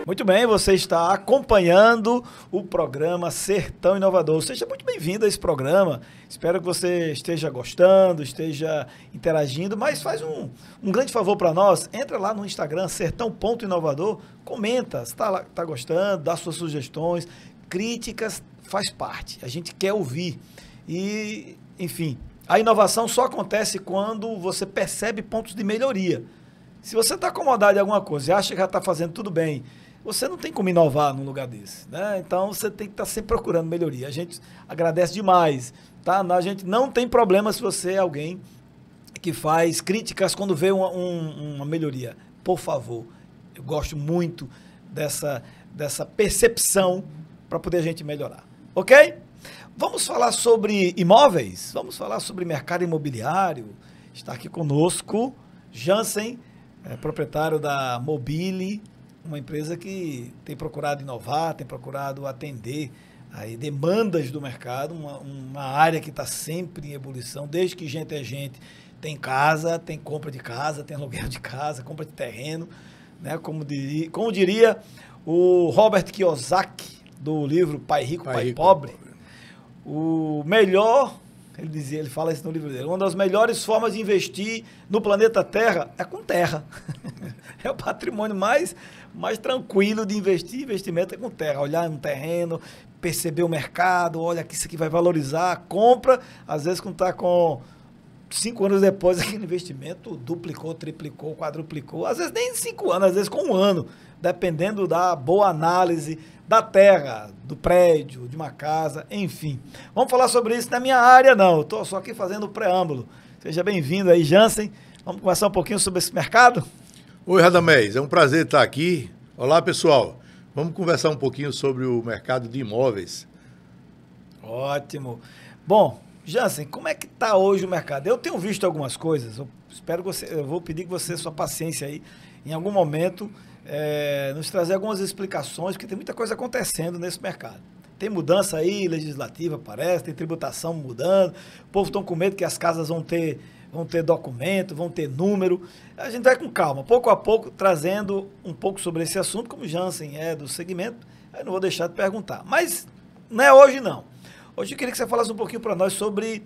Muito bem, você está acompanhando o programa Sertão Inovador. Seja muito bem-vindo a esse programa. Espero que você esteja gostando, esteja interagindo, mas faz um grande favor para nós. Entra lá no Instagram, sertão.inovador, comenta se está gostando, dá suas sugestões, críticas, faz parte. A gente quer ouvir. E, enfim, a inovação só acontece quando você percebe pontos de melhoria. Se você está acomodado em alguma coisa e acha que já está fazendo tudo bem, você não tem como inovar num lugar desse, né? Então, você tem que estar sempre procurando melhoria. A gente agradece demais, tá? A gente não tem problema se você é alguém que faz críticas quando vê uma melhoria. Por favor, eu gosto muito dessa percepção para poder a gente melhorar. Ok? Vamos falar sobre imóveis? Vamos falar sobre mercado imobiliário? Está aqui conosco Jansen, proprietário da Mobile, uma empresa que tem procurado inovar, tem procurado atender aí demandas do mercado, uma área que está sempre em ebulição, desde que gente é gente, tem casa, tem compra de casa, tem aluguel de casa, compra de terreno, né? Como diria o Robert Kiyosaki, do livro Pai Rico, Pai Pobre, o melhor, ele fala isso no livro dele, uma das melhores formas de investir no planeta Terra é com terra. É o patrimônio mais tranquilo de investimento é com terra. Olhar um terreno, perceber o mercado, olha que isso aqui vai valorizar, compra, às vezes quando está com 5 anos depois, aquele investimento duplicou, triplicou, quadruplicou, às vezes nem 5 anos, às vezes com 1 ano, dependendo da boa análise da terra, do prédio, de uma casa, enfim. Vamos falar sobre isso na minha área, não, eu estou só aqui fazendo o preâmbulo. Seja bem-vindo aí, Jansen. Vamos conversar um pouquinho sobre esse mercado? Oi, Radamés, é um prazer estar aqui. Olá, pessoal. Vamos conversar um pouquinho sobre o mercado de imóveis. Ótimo. Bom, Jansen, como é que está hoje o mercado? Eu tenho visto algumas coisas, eu vou pedir que você, sua paciência aí, em algum momento, nos trazer algumas explicações, porque tem muita coisa acontecendo nesse mercado. Tem mudança aí, legislativa parece, tem tributação mudando, o povo está com medo que as casas vão ter documento, vão ter número. A gente vai com calma, pouco a pouco, trazendo um pouco sobre esse assunto, como o Jansen é do segmento, aí não vou deixar de perguntar. Mas não é hoje, não. Hoje eu queria que você falasse um pouquinho para nós sobre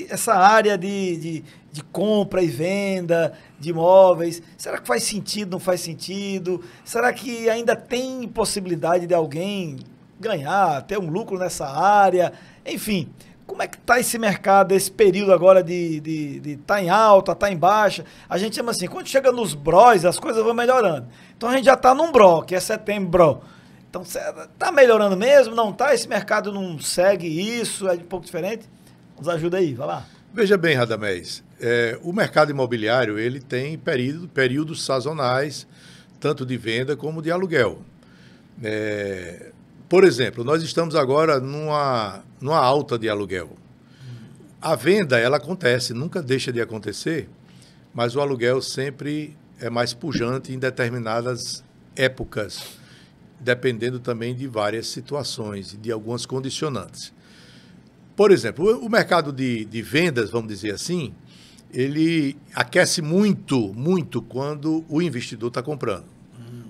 essa área de compra e venda de imóveis. Será que faz sentido, não faz sentido? Será que ainda tem possibilidade de alguém ganhar, ter um lucro nessa área? Enfim, como é que está esse mercado, esse período agora de tá em alta, tá em baixa? A gente chama assim, quando chega nos bros, as coisas vão melhorando. Então a gente já está num bro, que é setembro. Então, está melhorando mesmo? Não está? Esse mercado não segue isso? É um pouco diferente? Nos ajuda aí, vai lá. Veja bem, Radamés, o mercado imobiliário ele tem períodos sazonais, tanto de venda como de aluguel. Por exemplo, nós estamos agora numa alta de aluguel. A venda, ela acontece, nunca deixa de acontecer, mas o aluguel sempre é mais pujante em determinadas épocas, dependendo também de várias situações, de algumas condicionantes. Por exemplo, o mercado de vendas, vamos dizer assim, ele aquece muito, muito quando o investidor está comprando.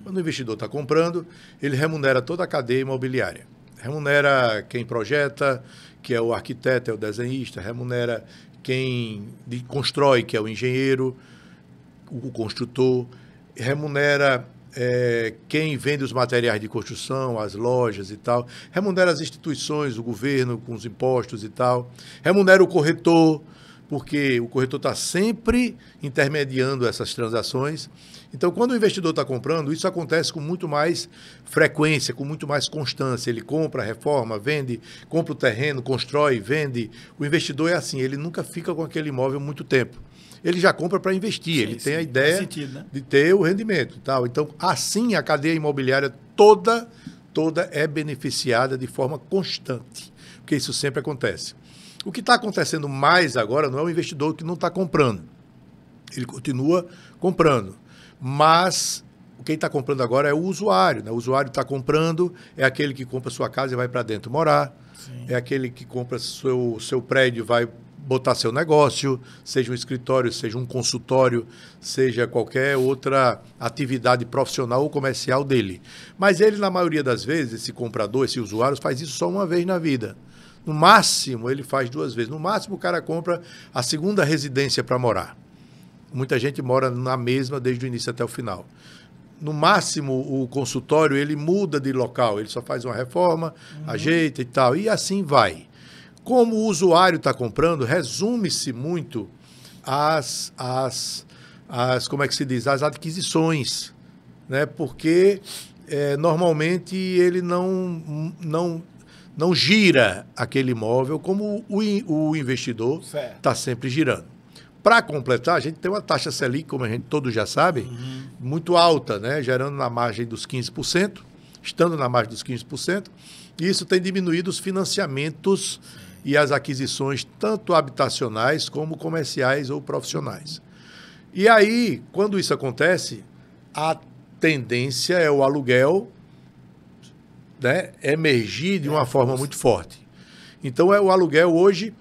Quando o investidor está comprando, ele remunera toda a cadeia imobiliária. Remunera quem projeta, que é o arquiteto, é o desenhista, remunera quem constrói, que é o engenheiro, o construtor, remunera quem vende os materiais de construção, as lojas e tal, remunera as instituições, o governo com os impostos e tal, remunera o corretor, porque o corretor está sempre intermediando essas transações. Então, quando o investidor está comprando, isso acontece com muito mais frequência, com muito mais constância. Ele compra, reforma, vende, compra o terreno, constrói, vende. O investidor é assim, ele nunca fica com aquele imóvel muito tempo. Ele já compra para investir, ele tem a ideia de ter o rendimento e tal. Então, assim, a cadeia imobiliária toda é beneficiada de forma constante, porque isso sempre acontece. O que está acontecendo mais agora não é o investidor que não está comprando. Ele continua comprando, mas quem está comprando agora é o usuário, né? O usuário está comprando, é aquele que compra sua casa e vai para dentro morar, é aquele que compra seu prédio e vai botar seu negócio, seja um escritório, seja um consultório, seja qualquer outra atividade profissional ou comercial dele. Mas ele, na maioria das vezes, esse comprador, esse usuário, faz isso só uma vez na vida. No máximo, ele faz 2 vezes. No máximo, o cara compra a segunda residência para morar. Muita gente mora na mesma desde o início até o final. No máximo, o consultório, ele muda de local. Ele só faz uma reforma, ajeita e tal. E assim vai. Como o usuário está comprando, resume-se muito como é que se diz? As adquisições, né? Porque normalmente ele não gira aquele imóvel como o investidor está sempre girando. Para completar, a gente tem uma taxa Selic, como a gente todos já sabem, muito alta, né? Gerando na margem dos 15%, estando na margem dos 15%, e isso tem diminuído os financiamentos e as aquisições, tanto habitacionais como comerciais ou profissionais. E aí, quando isso acontece, a tendência é o aluguel, né, emergir de uma forma muito forte. Então, o aluguel hoje,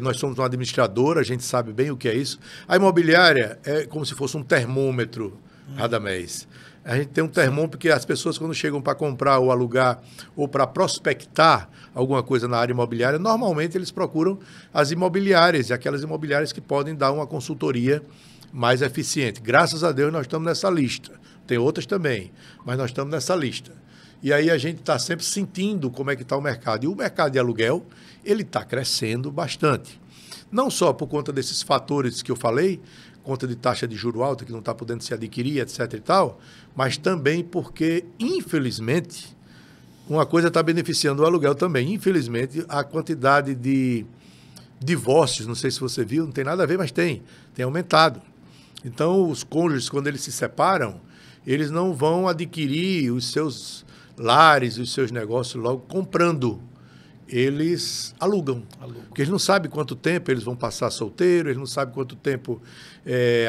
nós somos uma administradora, a gente sabe bem o que é isso. A imobiliária é como se fosse um termômetro, Radamés. A gente tem um termômetro porque as pessoas, quando chegam para comprar ou alugar ou para prospectar alguma coisa na área imobiliária, normalmente eles procuram as imobiliárias, e aquelas imobiliárias que podem dar uma consultoria mais eficiente. Graças a Deus nós estamos nessa lista. Tem outras também, mas nós estamos nessa lista. E aí a gente está sempre sentindo como é que está o mercado. E o mercado de aluguel, ele está crescendo bastante. Não só por conta desses fatores que eu falei, conta de taxa de juro alta que não está podendo se adquirir, etc. e tal, mas também porque, infelizmente, uma coisa está beneficiando o aluguel também. Infelizmente, a quantidade de divórcios, não sei se você viu, não tem nada a ver, mas tem aumentado. Então, os cônjuges, quando eles se separam, eles não vão adquirir os seus lares, os seus negócios logo comprando. Eles alugam. Porque eles não sabem quanto tempo eles vão passar solteiro, eles não sabem quanto tempo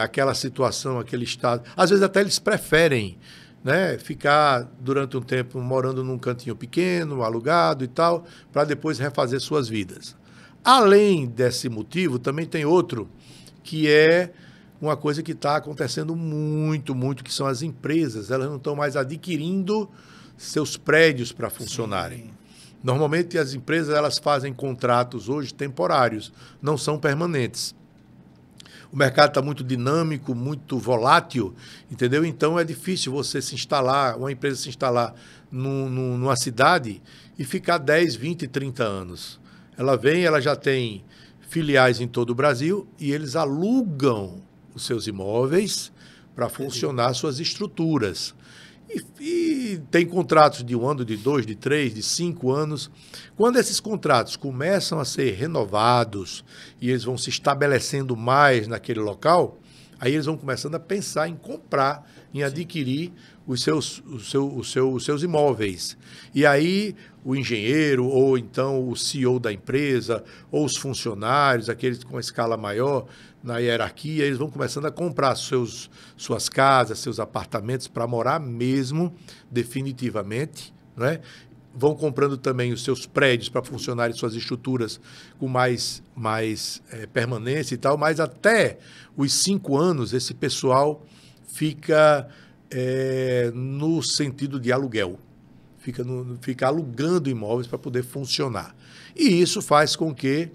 aquela situação, aquele estado. Às vezes até eles preferem, né, ficar durante um tempo morando num cantinho pequeno, alugado e tal, para depois refazer suas vidas. Além desse motivo, também tem outro, que é uma coisa que está acontecendo muito, muito, que são as empresas. Elas não estão mais adquirindo seus prédios para funcionarem. Sim. Normalmente as empresas elas fazem contratos hoje temporários, não são permanentes. O mercado está muito dinâmico, muito volátil, entendeu? Então é difícil você se instalar, uma empresa se instalar numa cidade e ficar 10, 20, 30 anos. Ela vem, ela já tem filiais em todo o Brasil e eles alugam os seus imóveis para funcionar suas estruturas. E tem contratos de 1 ano, de 2, de 3, de 5 anos. Quando esses contratos começam a ser renovados e eles vão se estabelecendo mais naquele local, aí eles vão começando a pensar em comprar, em adquirir os seus imóveis. E aí o engenheiro, ou então o CEO da empresa, ou os funcionários, aqueles com escala maior na hierarquia, eles vão começando a comprar suas casas, seus apartamentos para morar mesmo, definitivamente, né? Vão comprando também os seus prédios para funcionarem suas estruturas com mais permanência e tal, mas até os 5 anos esse pessoal fica no sentido de aluguel, fica alugando imóveis para poder funcionar. E isso faz com que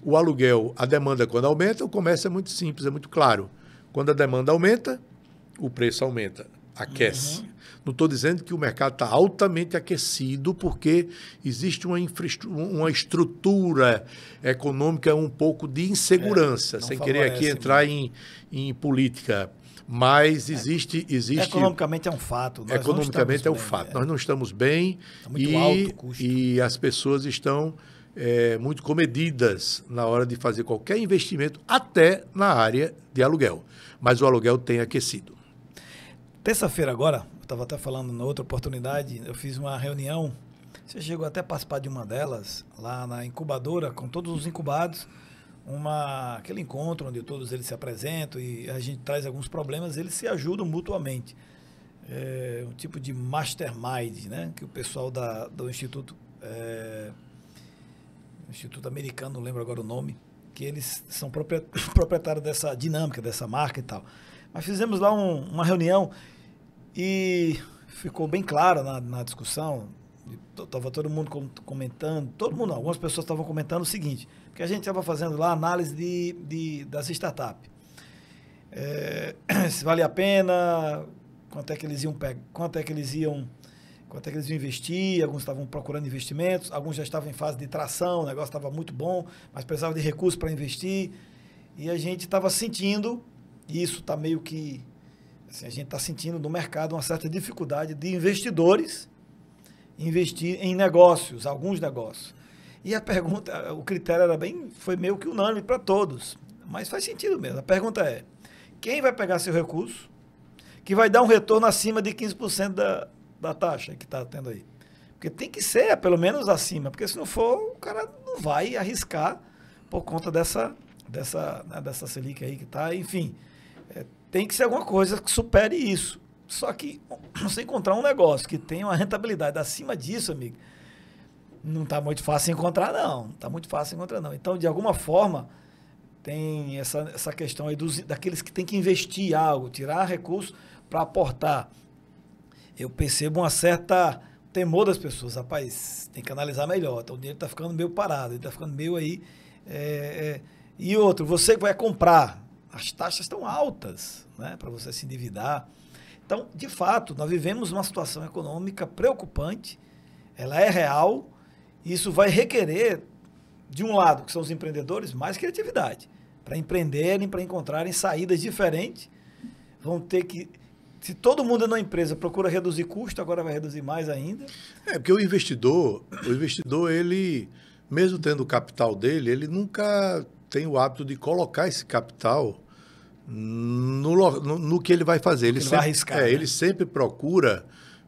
o aluguel, a demanda quando aumenta, o comércio é muito simples, é muito claro. Quando a demanda aumenta, o preço aumenta, aquece. Não estou dizendo que o mercado está altamente aquecido, porque existe uma estrutura econômica um pouco de insegurança, sem querer aqui entrar em política. Mas existe... Economicamente é um fato. Economicamente é um fato. Nós não estamos bem. Está muito alto o custo. E as pessoas estão muito comedidas na hora de fazer qualquer investimento, até na área de aluguel. Mas o aluguel tem aquecido. Terça-feira agora, eu estava até falando na outra oportunidade, eu fiz uma reunião, você chegou até a participar de uma delas, lá na incubadora, com todos os incubados, aquele encontro onde todos eles se apresentam e a gente traz alguns problemas, eles se ajudam mutuamente. Um tipo de mastermind, né, que o pessoal do Instituto Instituto Americano, não lembro agora o nome, que eles são proprietários dessa dinâmica, dessa marca e tal. Mas fizemos lá uma reunião e ficou bem claro na discussão, estava todo mundo comentando, todo mundo não, algumas pessoas estavam comentando o seguinte, porque a gente estava fazendo lá análise das startups. Se vale a pena, quanto é que eles iam investir, alguns estavam procurando investimentos, alguns já estavam em fase de tração, o negócio estava muito bom, mas precisava de recursos para investir, e a gente estava sentindo, e isso está meio que, assim, a gente está sentindo no mercado uma certa dificuldade de investidores investir em negócios, alguns negócios. E a pergunta, o critério foi meio que unânime para todos, mas faz sentido mesmo. A pergunta é, quem vai pegar seu recurso que vai dar um retorno acima de 15% da taxa que está tendo aí? Porque tem que ser pelo menos acima, porque se não for, o cara não vai arriscar por conta dessa Selic aí que está, enfim. Tem que ser alguma coisa que supere isso. Só que você encontrar um negócio que tenha uma rentabilidade acima disso, amigo, não está muito fácil encontrar, não. Não está muito fácil encontrar, não. Então, de alguma forma, tem essa questão aí daqueles que têm que investir algo, tirar recursos para aportar. Eu percebo uma certa temor das pessoas. Rapaz, tem que analisar melhor. Então, o dinheiro está ficando meio parado, ele está ficando meio aí. E outro, você que vai comprar, as taxas estão altas, né, para você se endividar. Então, de fato, nós vivemos uma situação econômica preocupante, ela é real, e isso vai requerer, de um lado, que são os empreendedores, mais criatividade, para empreenderem, para encontrarem saídas diferentes. Vão ter que, se todo mundo na empresa procura reduzir custo, agora vai reduzir mais ainda. Porque o investidor, ele, mesmo tendo o capital dele, ele nunca tem o hábito de colocar esse capital no que ele vai fazer. Ele sempre vai arriscar, né? Ele sempre procura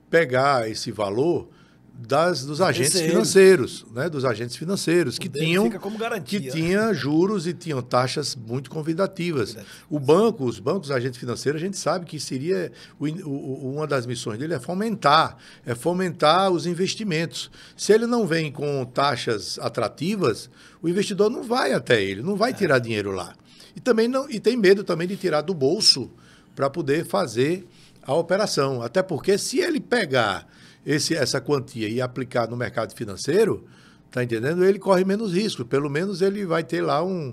pegar esse valor dos agentes financeiros, né? Dos agentes financeiros que tinham juros e tinham taxas muito convidativas. Os bancos, agentes financeiros, a gente sabe que seria uma das missões dele é fomentar os investimentos. Se ele não vem com taxas atrativas, o investidor não vai até ele, não vai tirar dinheiro lá. E tem medo também de tirar do bolso para poder fazer a operação. Até porque se ele pegar essa quantia e aplicar no mercado financeiro, tá entendendo? Ele corre menos risco. Pelo menos ele vai ter lá um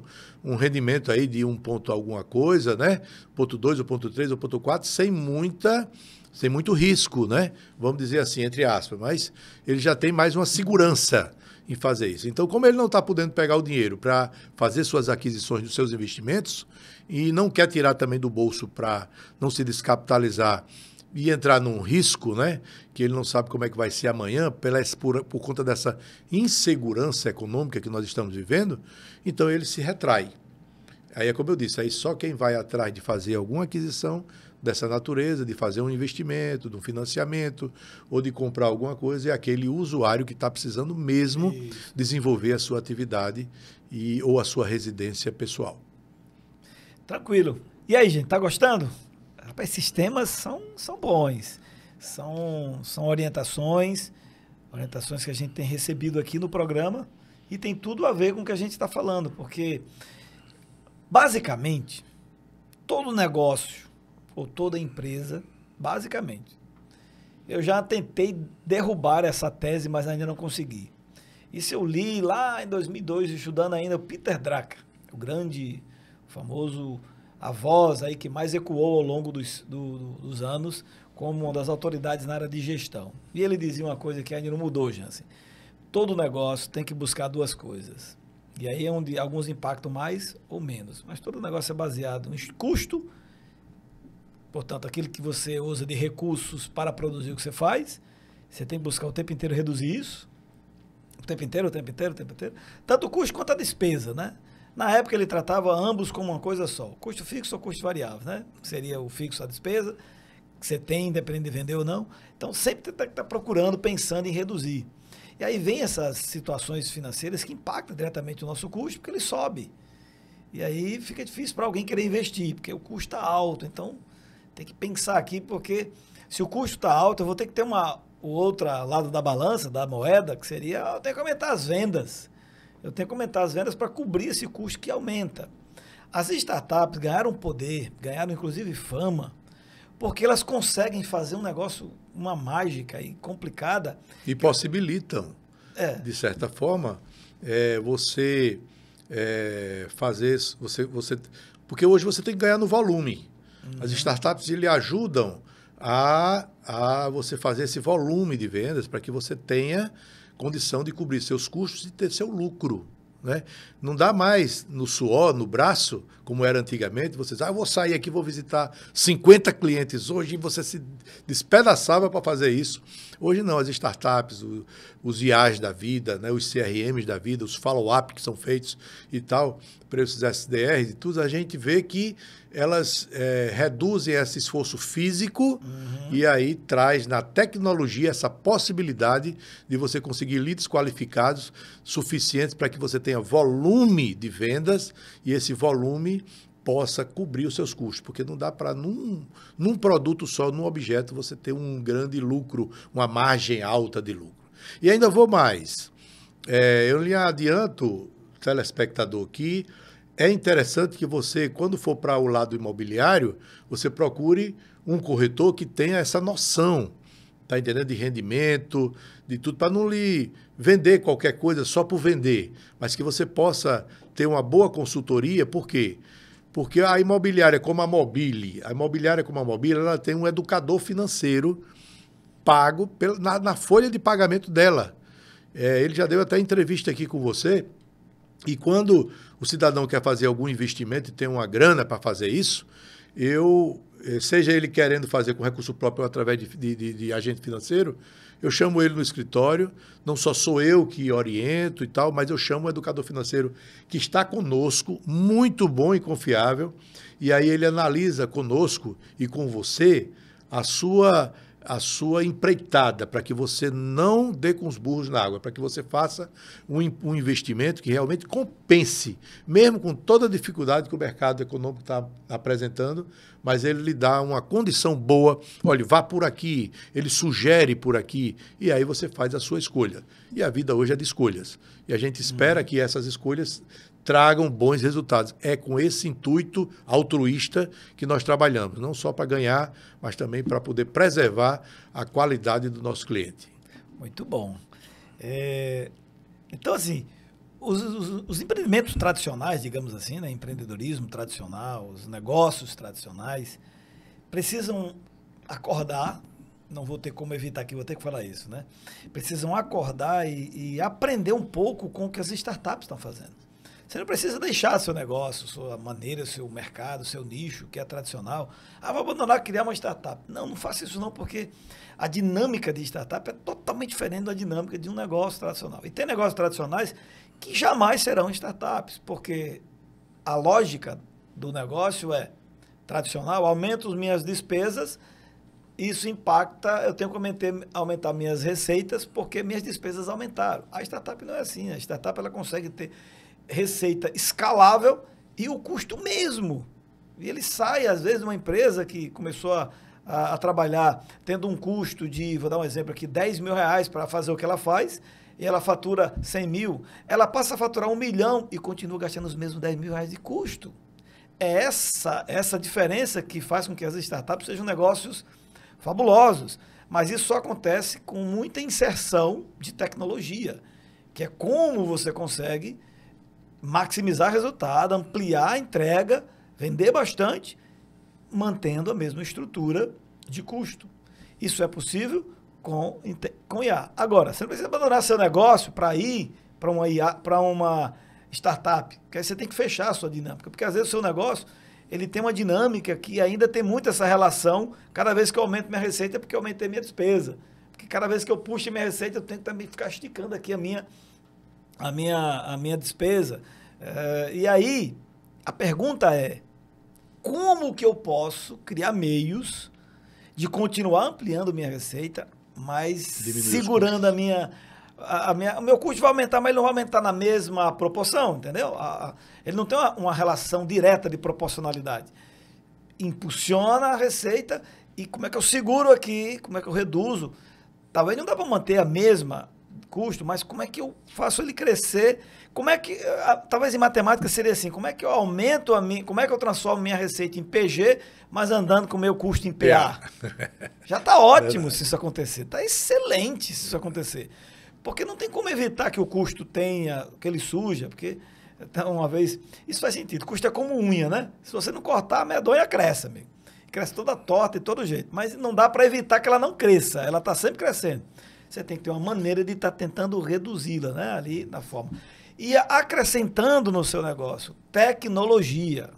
rendimento aí de 1 ponto alguma coisa, né? 1,2, 1,3, 1,4, sem muito risco, né? Vamos dizer assim, entre aspas. Mas ele já tem mais uma segurança em fazer isso. Então, como ele não está podendo pegar o dinheiro para fazer suas aquisições dos seus investimentos e não quer tirar também do bolso para não se descapitalizar e entrar num risco, né, que ele não sabe como é que vai ser amanhã, por conta dessa insegurança econômica que nós estamos vivendo, então ele se retrai. Aí é como eu disse, aí só quem vai atrás de fazer alguma aquisição dessa natureza, de fazer um investimento, de um financiamento ou de comprar alguma coisa, é aquele usuário que está precisando mesmo desenvolver a sua atividade ou a sua residência pessoal. Tranquilo. E aí, gente, tá gostando? Rapaz, esses temas são bons, são orientações que a gente tem recebido aqui no programa e tem tudo a ver com o que a gente está falando, porque basicamente todo negócio ou toda empresa, basicamente, eu já tentei derrubar essa tese, mas ainda não consegui. Isso eu li lá em 2002, estudando ainda o Peter Drucker, o grande, famoso, a voz aí que mais ecoou ao longo dos anos como uma das autoridades na área de gestão. E ele dizia uma coisa que ainda não mudou, Jansen. Todo negócio tem que buscar duas coisas. E aí é onde alguns impactam mais ou menos. Mas todo negócio é baseado em custo, portanto, aquilo que você usa de recursos para produzir o que você faz, você tem que buscar o tempo inteiro reduzir isso. O tempo inteiro. Tanto o custo quanto a despesa, né? Na época ele tratava ambos como uma coisa só, custo fixo ou custo variável, né? Seria o fixo a despesa, que você tem, independente de vender ou não. Então sempre tem que estar procurando, pensando em reduzir. E aí vem essas situações financeiras que impactam diretamente o nosso custo, porque ele sobe. E aí fica difícil para alguém querer investir, porque o custo está alto. Então tem que pensar aqui, porque se o custo está alto, eu vou ter que ter o outro lado da balança, da moeda, que seria, eu tenho que aumentar as vendas. eu tenho que aumentar as vendas para cobrir esse custo que aumenta. As startups ganharam poder, ganharam inclusive fama, porque elas conseguem fazer um negócio, uma mágica e complicada. E possibilitam, de certa forma, você fazer... porque hoje você tem que ganhar no volume. As startups lhe ajudam a você fazer esse volume de vendas para que você tenha condição de cobrir seus custos e ter seu lucro. Né? Não dá mais no suor, no braço, como era antigamente, você diz, eu vou sair aqui, vou visitar 50 clientes hoje, e você se despedaçava para fazer isso. Hoje não, as startups, os IAs da vida, né, os CRMs da vida, os follow-up que são feitos e tal, para esses SDRs e tudo, a gente vê que elas reduzem esse esforço físico e aí traz na tecnologia essa possibilidade de você conseguir leads qualificados suficientes para que você tenha volume de vendas e esse volume possa cobrir os seus custos, porque não dá para, num produto só, num objeto, você ter um grande lucro, uma margem alta de lucro. E ainda vou mais. Eu lhe adianto, telespectador, que é interessante que você, quando for para o lado imobiliário, você procure um corretor que tenha essa noção, tá entendendo? De rendimento, de tudo, para não lhe vender qualquer coisa só por vender, mas que você possa ter uma boa consultoria. Por quê? Porque a imobiliária como a Mobile, ela tem um educador financeiro pago na folha de pagamento dela. Ele já deu até entrevista aqui com você, e quando o cidadão quer fazer algum investimento e tem uma grana para fazer isso, seja ele querendo fazer com recurso próprio ou através de agente financeiro, eu chamo ele no escritório, não só sou eu que oriento e tal, mas eu chamo o educador financeiro que está conosco, muito bom e confiável, e aí ele analisa conosco e com você a sua empreitada, para que você não dê com os burros na água, para que você faça um investimento que realmente compense, mesmo com toda a dificuldade que o mercado econômico está apresentando, mas ele lhe dá uma condição boa. Olha, vá por aqui, ele sugere por aqui, e aí você faz a sua escolha. E a vida hoje é de escolhas. E a gente espera que essas escolhas tragam bons resultados. É com esse intuito altruísta que nós trabalhamos, não só para ganhar, mas também para poder preservar a qualidade do nosso cliente. Muito bom. Então, assim, os empreendimentos tradicionais, digamos assim, né, empreendedorismo tradicional, os negócios tradicionais, precisam acordar, não vou ter como evitar aqui, vou ter que falar isso, né? Precisam acordar e aprender um pouco com o que as startups estão fazendo. Você não precisa deixar seu negócio, sua maneira, seu mercado, seu nicho, que é tradicional. Vou abandonar, criar uma startup. Não faça isso não, porque a dinâmica de startup é totalmente diferente da dinâmica de um negócio tradicional. E tem negócios tradicionais que jamais serão startups, porque a lógica do negócio é tradicional, aumento as minhas despesas, isso impacta, eu tenho que aumentar minhas receitas porque minhas despesas aumentaram. A startup não é assim, a startup ela consegue ter receita escalável e o custo mesmo. E ele sai, às vezes, de uma empresa que começou a trabalhar tendo um custo de, vou dar um exemplo aqui, 10 mil reais para fazer o que ela faz, e ela fatura 100 mil, ela passa a faturar 1 milhão e continua gastando os mesmos 10 mil reais de custo. É essa diferença que faz com que as startups sejam negócios fabulosos. Mas isso só acontece com muita inserção de tecnologia, que é como você consegue maximizar resultado, ampliar a entrega, vender bastante, mantendo a mesma estrutura de custo. Isso é possível com IA. Agora, você não precisa abandonar seu negócio para ir para uma startup, porque aí você tem que fechar a sua dinâmica, porque às vezes o seu negócio ele tem uma dinâmica que ainda tem muito essa relação, cada vez que eu aumento minha receita é porque eu aumentei minha despesa, porque cada vez que eu puxo minha receita eu tenho que também ficar esticando aqui a minha despesa. E aí, a pergunta é, como que eu posso criar meios de continuar ampliando minha receita, mas segurando o meu custo vai aumentar, mas ele não vai aumentar na mesma proporção, entendeu? Ele não tem uma relação direta de proporcionalidade. Impulsiona a receita e como é que eu seguro aqui, como é que eu reduzo? Talvez não dá para manter a mesma custo, mas como é que eu faço ele crescer? Como é que, talvez em matemática seria assim, como é que eu aumento como é que eu transformo minha receita em PG, mas andando com o meu custo em PA? Já está ótimo se isso acontecer, está excelente se isso acontecer. Porque não tem como evitar que o custo tenha, que ele suja, porque, então, uma vez, isso faz sentido, custo é como unha, né? Se você não cortar, a medonha cresce, amigo. Cresce toda torta e todo jeito, mas não dá para evitar que ela não cresça, ela está sempre crescendo. Você tem que ter uma maneira de estar tentando reduzi-la, né, ali na forma. E acrescentando no seu negócio tecnologia.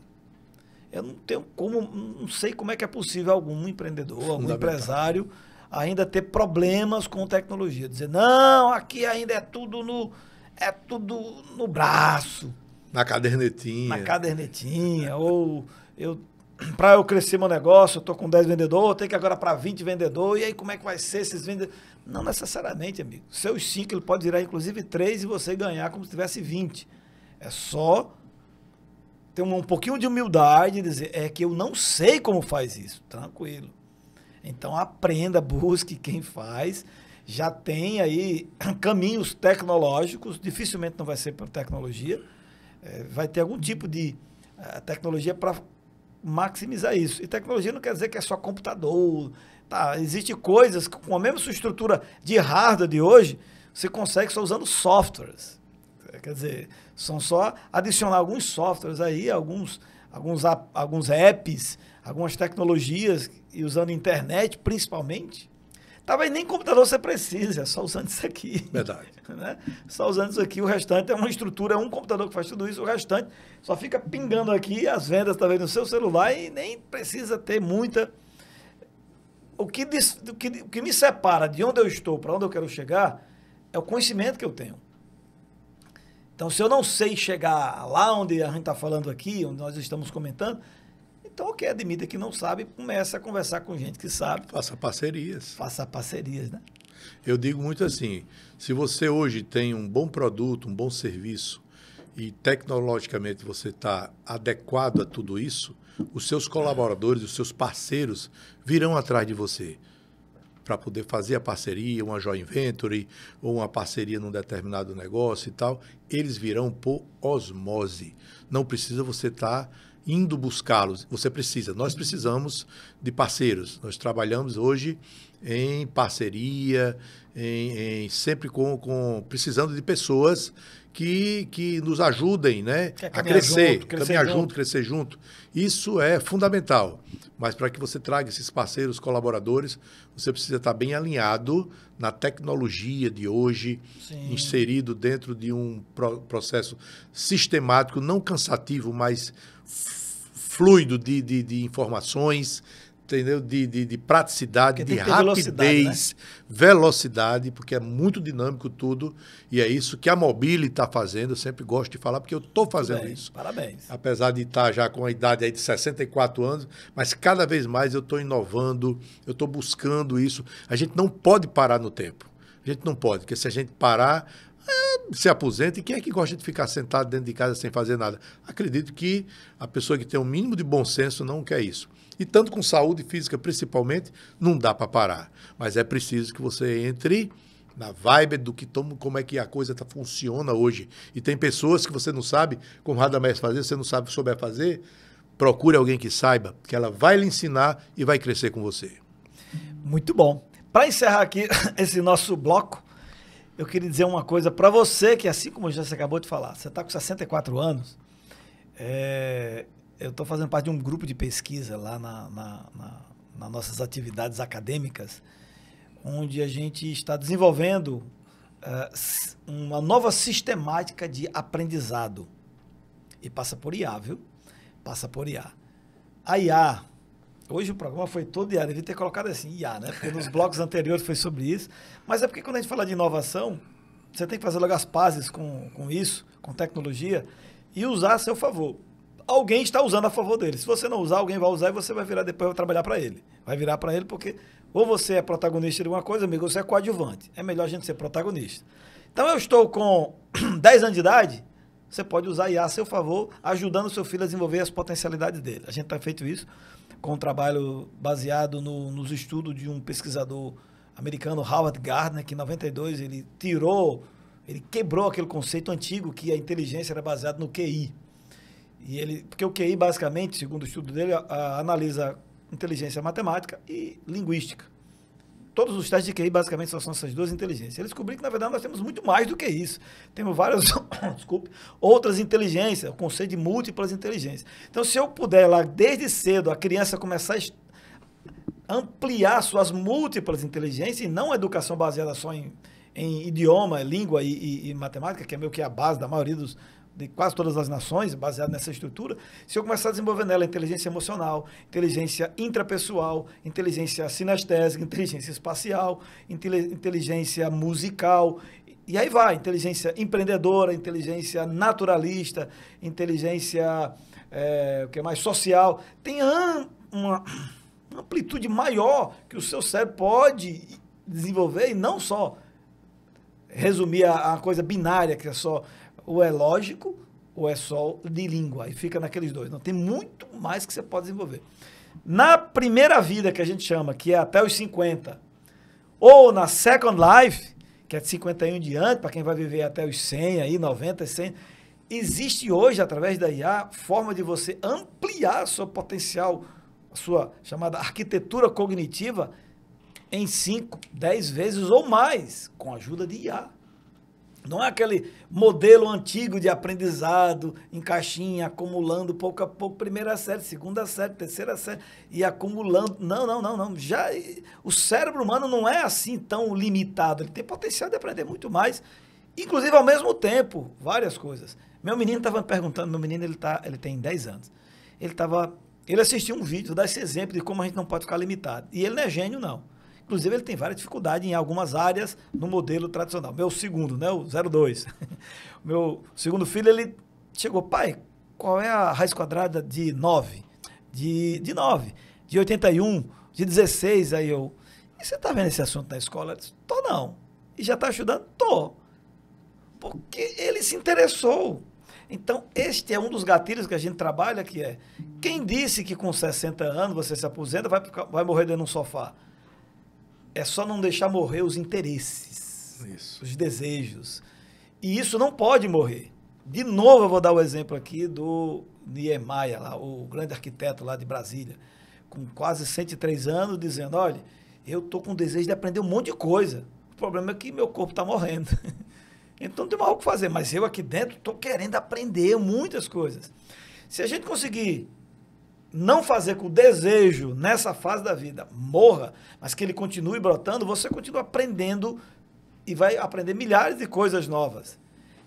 Eu não tenho como, não sei como é que é possível algum empreendedor, algum empresário ainda ter problemas com tecnologia. Dizer, não, aqui ainda é tudo no braço. Na cadernetinha. Na cadernetinha, ou para eu crescer meu negócio, eu estou com 10 vendedores, eu tenho que agora para 20 vendedores, e aí como é que vai ser esses vendedores? Não necessariamente, amigo. Seus 5, ele pode virar inclusive 3 e você ganhar como se tivesse 20. É só ter um pouquinho de humildade e dizer, é que eu não sei como faz isso. Tranquilo. Então aprenda, busque quem faz. Já tem aí caminhos tecnológicos, dificilmente não vai ser por tecnologia. Vai ter algum tipo de tecnologia para maximizar isso. E tecnologia não quer dizer que é só computador. Tá, existe coisas que, com a mesma sua estrutura de hardware de hoje, você consegue só usando softwares. Quer dizer, são só adicionar alguns softwares aí, alguns apps, algumas tecnologias, e usando internet principalmente. Talvez nem computador você precise, é só usando isso aqui. Verdade. Né? Só usando isso aqui, o restante é uma estrutura, é um computador que faz tudo isso, o restante só fica pingando aqui as vendas talvez no seu celular e nem precisa ter muita... O que me separa de onde eu estou para onde eu quero chegar é o conhecimento que eu tenho. Então, se eu não sei chegar lá onde a gente está falando aqui, onde nós estamos comentando, então, ok, admita que não sabe, começa a conversar com gente que sabe. Faça parcerias. Faça parcerias, né? Eu digo muito assim, se você hoje tem um bom produto, um bom serviço e tecnologicamente você está adequado a tudo isso, os seus colaboradores, os seus parceiros virão atrás de você para poder fazer a parceria, uma joint venture ou uma parceria num determinado negócio e tal. Eles virão por osmose. Não precisa você estar indo buscá-los. Você precisa. Nós precisamos de parceiros. Nós trabalhamos hoje em parceria, sempre precisando de pessoas que nos ajudem, né, a crescer, caminhar junto, crescer junto. Isso é fundamental. Mas para que você traga esses parceiros, colaboradores, você precisa estar bem alinhado na tecnologia de hoje, sim, inserido dentro de um processo sistemático, não cansativo, mas fluido de informações, entendeu? De praticidade, de rapidez, velocidade, porque é muito dinâmico tudo, e é isso que a Mobile está fazendo. Eu sempre gosto de falar, porque eu estou fazendo isso. Parabéns. Apesar de estar já com a idade aí de 64 anos, mas cada vez mais eu estou inovando, eu estou buscando isso. A gente não pode parar no tempo. A gente não pode, porque se a gente parar, se aposenta. E quem é que gosta de ficar sentado dentro de casa sem fazer nada? Acredito que a pessoa que tem um mínimo de bom senso não quer isso. E tanto com saúde física, principalmente, não dá para parar. Mas é preciso que você entre na vibe do como é que a coisa funciona hoje. E tem pessoas que você não sabe como Radamés fazer, você não sabe souber fazer, procure alguém que saiba, que ela vai lhe ensinar e vai crescer com você. Muito bom. Para encerrar aqui esse nosso bloco, eu queria dizer uma coisa para você, que assim como já você acabou de falar, você está com 64 anos, eu estou fazendo parte de um grupo de pesquisa lá nas nossas atividades acadêmicas, onde a gente está desenvolvendo uma nova sistemática de aprendizado. E passa por IA, viu? Passa por IA. A IA, hoje o programa foi todo IA, devia ter colocado assim, IA, né? Porque nos blocos anteriores foi sobre isso. Mas é porque quando a gente fala de inovação, você tem que fazer logo as pazes com isso, com tecnologia, e usar a seu favor. Alguém está usando a favor dele. Se você não usar, alguém vai usar e você vai virar depois, vai trabalhar para ele. Vai virar para ele porque ou você é protagonista de uma coisa, amigo, ou você é coadjuvante. É melhor a gente ser protagonista. Então eu estou com 10 anos de idade, você pode usar IA a seu favor, ajudando o seu filho a desenvolver as potencialidades dele. A gente tem feito isso com um trabalho baseado nos estudos de um pesquisador americano Howard Gardner, que em 92 ele quebrou aquele conceito antigo que a inteligência era baseada no QI. Porque o QI, basicamente, segundo o estudo dele, analisa inteligência matemática e linguística. Todos os testes de QI, basicamente, só são essas duas inteligências. Ele descobriu que, na verdade, nós temos muito mais do que isso. Temos várias outras inteligências, o conceito de múltiplas inteligências. Então, se eu puder, lá, desde cedo, a criança começar a ampliar suas múltiplas inteligências, e não a educação baseada só em idioma, língua e matemática, que é meio que a base da maioria de quase todas as nações, baseado nessa estrutura, se eu começar a desenvolver nela inteligência emocional, inteligência intrapessoal, inteligência sinestésica, inteligência espacial, inteligência musical, e aí vai, inteligência empreendedora, inteligência naturalista, inteligência o que mais social, tem uma amplitude maior que o seu cérebro pode desenvolver, e não só resumir a coisa binária, que é só ou é lógico, ou é só de língua. E fica naqueles dois. Não, tem muito mais que você pode desenvolver. Na primeira vida, que a gente chama, que é até os 50, ou na Second Life, que é de 51 em diante, para quem vai viver até os 100, aí, 90, 100, existe hoje, através da IA, forma de você ampliar seu potencial, a sua chamada arquitetura cognitiva, em 5, 10 vezes ou mais, com a ajuda de IA. Não é aquele modelo antigo de aprendizado, em caixinha, acumulando pouco a pouco, primeira série, segunda série, terceira série, e acumulando. Não. O cérebro humano não é assim tão limitado. Ele tem potencial de aprender muito mais, inclusive ao mesmo tempo, várias coisas. Meu menino estava me perguntando, ele tem 10 anos. Ele assistiu um vídeo, dá esse exemplo de como a gente não pode ficar limitado. E ele não é gênio, não. Inclusive, ele tem várias dificuldades em algumas áreas no modelo tradicional. Meu segundo, né, o 02. Meu segundo filho, ele chegou, pai, qual é a raiz quadrada de 9? De 9, de 81, de 16. Aí eu, e você está vendo esse assunto na escola? Eu disse, tô não. E já está estudando? Tô. Porque ele se interessou. Então, este é um dos gatilhos que a gente trabalha, que é, quem disse que com 60 anos você se aposenta, vai morrer dentro de um sofá? É só não deixar morrer os interesses, os desejos. E isso não pode morrer. De novo, eu vou dar o exemplo aqui do Niemeyer, lá, o grande arquiteto lá de Brasília, com quase 103 anos, dizendo, olha, eu estou com desejo de aprender um monte de coisa. O problema é que meu corpo está morrendo. Então não tem mais o que fazer, mas eu aqui dentro estou querendo aprender muitas coisas. Se a gente conseguir não fazer com o desejo nessa fase da vida morra, mas que ele continue brotando, você continua aprendendo e vai aprender milhares de coisas novas.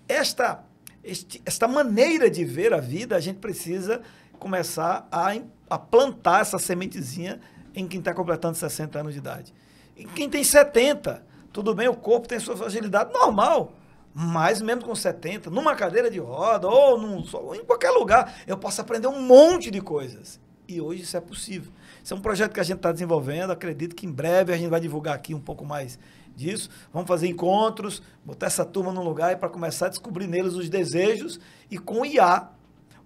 Esta maneira de ver a vida, a gente precisa começar a plantar essa sementezinha em quem está completando 60 anos de idade. Em quem tem 70, tudo bem, o corpo tem sua fragilidade normal, mas mesmo com 70, numa cadeira de roda ou em qualquer lugar, eu posso aprender um monte de coisas. E hoje isso é possível. Isso é um projeto que a gente está desenvolvendo, acredito que em breve a gente vai divulgar aqui um pouco mais disso. Vamos fazer encontros, botar essa turma num lugar para começar a descobrir neles os desejos e com IA.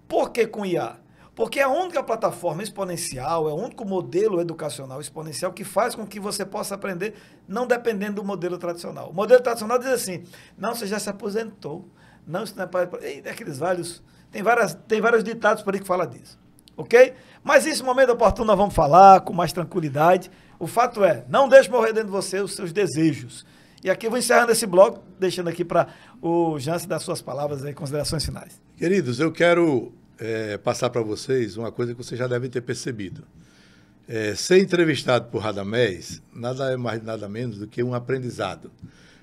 Por que com IA? Porque é a única plataforma exponencial, é o único modelo educacional exponencial que faz com que você possa aprender não dependendo do modelo tradicional. O modelo tradicional diz assim, não, você já se aposentou, não, isso não é para... Aqueles vários... Tem vários ditados por aí que falam disso, ok? Mas nesse momento oportuno nós vamos falar com mais tranquilidade. O fato é, não deixe morrer dentro de você os seus desejos. E aqui eu vou encerrando esse bloco, deixando aqui para o Jansen dar suas palavras e considerações finais. Queridos, eu quero... passar para vocês uma coisa que vocês já devem ter percebido. Ser entrevistado por Radamés nada é mais nada menos do que um aprendizado.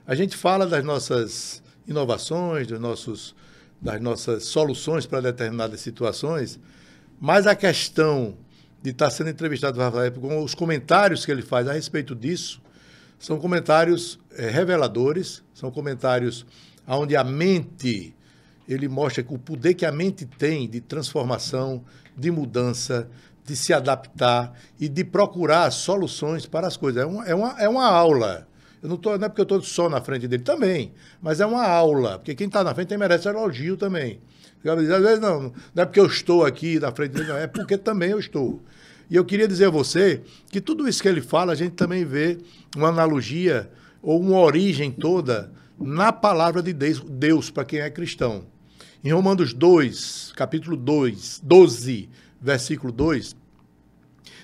A gente fala das nossas inovações, das nossas soluções para determinadas situações, mas a questão de estar sendo entrevistado por Radamés, com os comentários que ele faz a respeito disso, são comentários reveladores, são comentários onde a mente... ele mostra o poder que a mente tem de transformação, de mudança, de se adaptar e de procurar soluções para as coisas. É uma aula. Não é porque eu estou só na frente dele também, mas é uma aula, porque quem está na frente merece elogio também. Às vezes não é porque eu estou aqui na frente dele, não, é porque também eu estou. E eu queria dizer a você que tudo isso que ele fala, a gente também vê uma analogia ou uma origem toda na palavra de Deus para quem é cristão. Em Romanos 2, capítulo 12, versículo 2,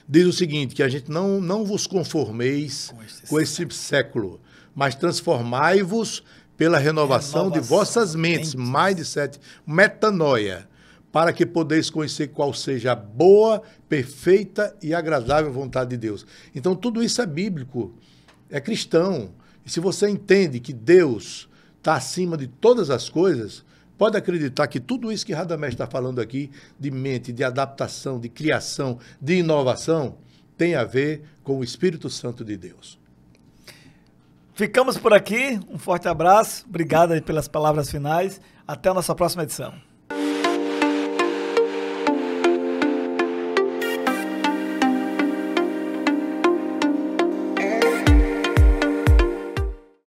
diz o seguinte, que a gente não vos conformeis com esse século, mas transformai-vos pela renovação de vossas mentes, mindset, metanoia, para que podeis conhecer qual seja a boa, perfeita e agradável vontade de Deus. Então, tudo isso é bíblico, é cristão. E se você entende que Deus está acima de todas as coisas, pode acreditar que tudo isso que Radamés está falando aqui, de mente, de adaptação, de criação, de inovação, tem a ver com o Espírito Santo de Deus. Ficamos por aqui. Um forte abraço. Obrigado aí pelas palavras finais. Até a nossa próxima edição.